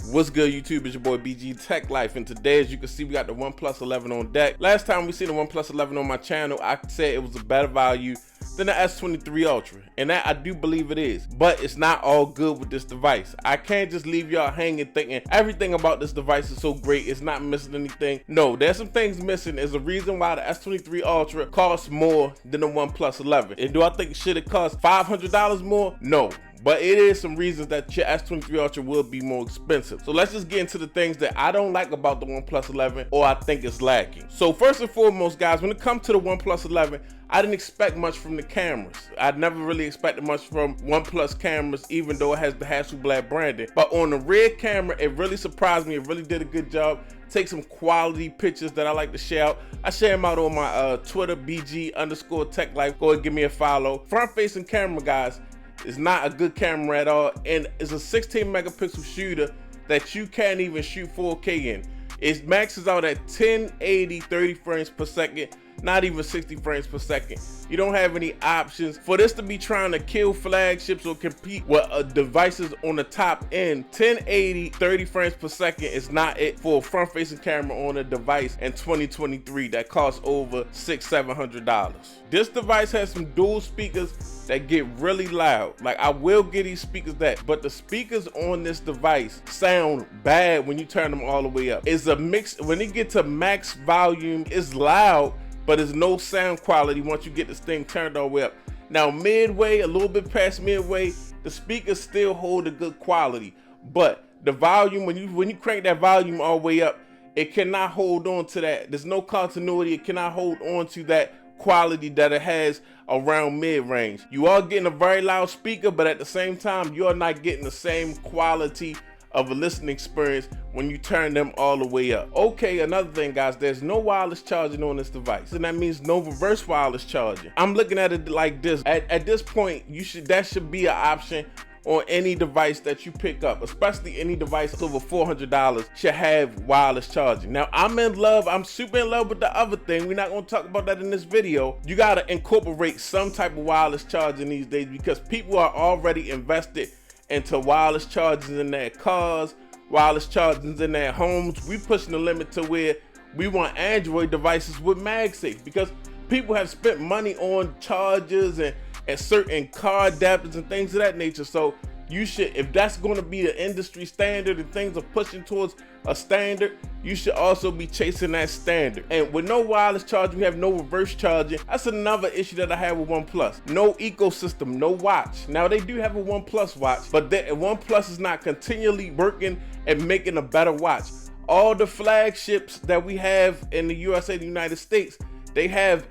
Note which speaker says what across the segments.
Speaker 1: What's good, YouTube? It's your boy BG Tech Life, and today, as you can see, we got the OnePlus 11 on deck. Last time we seen the OnePlus 11 on my channel, I said it was a better value than the S23 Ultra, and that I do believe it is. But it's not all good with this device. I can't just leave y'all hanging thinking everything about this device is so great, it's not missing anything. No, there's some things missing. There's a reason why the S23 Ultra costs more than the OnePlus 11. And do I think should it cost $500 more? No. But it is some reasons that your S23 Ultra will be more expensive. So let's just get into the things that I don't like about the OnePlus 11 or I think is lacking. So first and foremost, guys, when it comes to the OnePlus 11, I didn't expect much from the cameras. I never really expected much from OnePlus cameras, even though it has the Hasselblad branding. But on the rear camera, it really surprised me. It really did a good job. Take some quality pictures that I like to share out. I share them out on my Twitter, BG_TechLife. Go ahead and give me a follow. Front-facing camera, guys, is not a good camera at all, and it's a 16 megapixel shooter that you can't even shoot 4K in. It maxes out at 1080 30 frames per second, not even 60 frames per second. You don't have any options for this to be trying to kill flagships or compete with devices on the top end. 1080 30 frames per second is not it for a front-facing camera on a device in 2023 that costs over $600–700. This device has some dual speakers that get really loud. Like, I will get these speakers but the speakers on this device sound bad when you turn them all the way up. It's a mix. When it gets to max volume, it's loud, but there's no sound quality once you get this thing turned all the way up. Now midway, a little bit past midway, the speakers still hold a good quality, but the volume, when you crank that volume all the way up, it cannot hold on to that. There's no continuity. It cannot hold on to that quality that it has around mid-range. You are getting a very loud speaker, but at the same time, you are not getting the same quality of a listening experience when you turn them all the way up. Okay, another thing, guys, there's no wireless charging on this device, and that means no reverse wireless charging. I'm looking at it like this. At this point, that should be an option on any device that you pick up, especially any device over $400 should have wireless charging. Now, I'm super in love with the other thing. We're not gonna talk about that in this video. You gotta incorporate some type of wireless charging these days because people are already invested into wireless charging in their cars, wireless charging in their homes. We pushing the limit to where we want Android devices with MagSafe because people have spent money on chargers and certain car adapters and things of that nature. So you should, if that's going to be the industry standard and things are pushing towards a standard, you should also be chasing that standard. And with no wireless charging, we have no reverse charging. That's another issue that I have with OnePlus. No ecosystem, no watch. Now they do have a OnePlus watch, but OnePlus is not continually working and making a better watch. All the flagships that we have in the USA, the United States, they have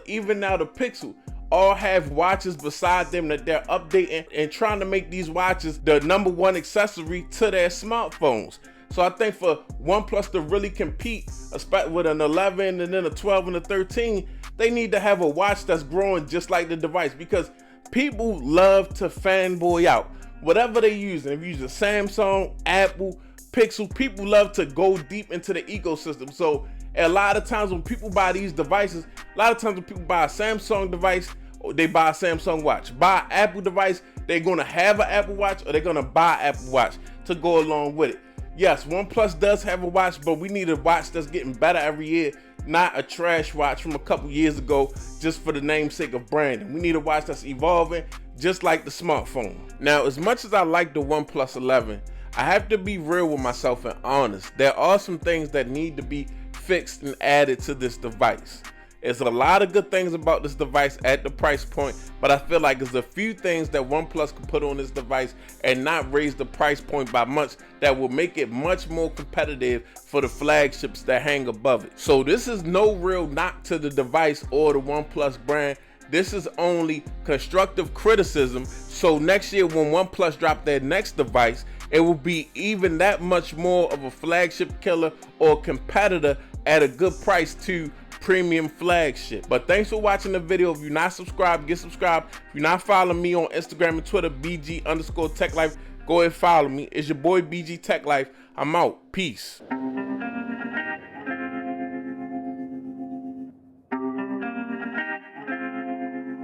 Speaker 1: even now the Pixel, all have watches beside them that they're updating and trying to make these watches the #1 accessory to their smartphones. So I think for OnePlus to really compete, especially with an 11 and then a 12 and a 13, they need to have a watch that's growing just like the device because people love to fanboy out. Whatever they use, if you use a Samsung, Apple, Pixel, people love to go deep into the ecosystem. So a lot of times when people buy these devices, a lot of times when people buy a Samsung device, they buy a Samsung watch. Buy an Apple device, they're gonna have an Apple watch or they're gonna buy an Apple watch to go along with it. Yes, OnePlus does have a watch, but we need a watch that's getting better every year, not a trash watch from a couple years ago just for the namesake of branding. We need a watch that's evolving just like the smartphone. Now, as much as I like the OnePlus 11, I have to be real with myself and honest. There are some things that need to be fixed and added to this device. There's a lot of good things about this device at the price point, but I feel like there's a few things that OnePlus could put on this device and not raise the price point by much that will make it much more competitive for the flagships that hang above it. So this is no real knock to the device or the OnePlus brand. This is only constructive criticism. So next year when OnePlus drop their next device, it will be even that much more of a flagship killer or competitor at a good price to premium flagship. But thanks for watching the video. If you're not subscribed, get subscribed. If you're not following me on Instagram and Twitter, BG_TechLife, go ahead and follow me. It's your boy BG Tech Life. I'm out. Peace.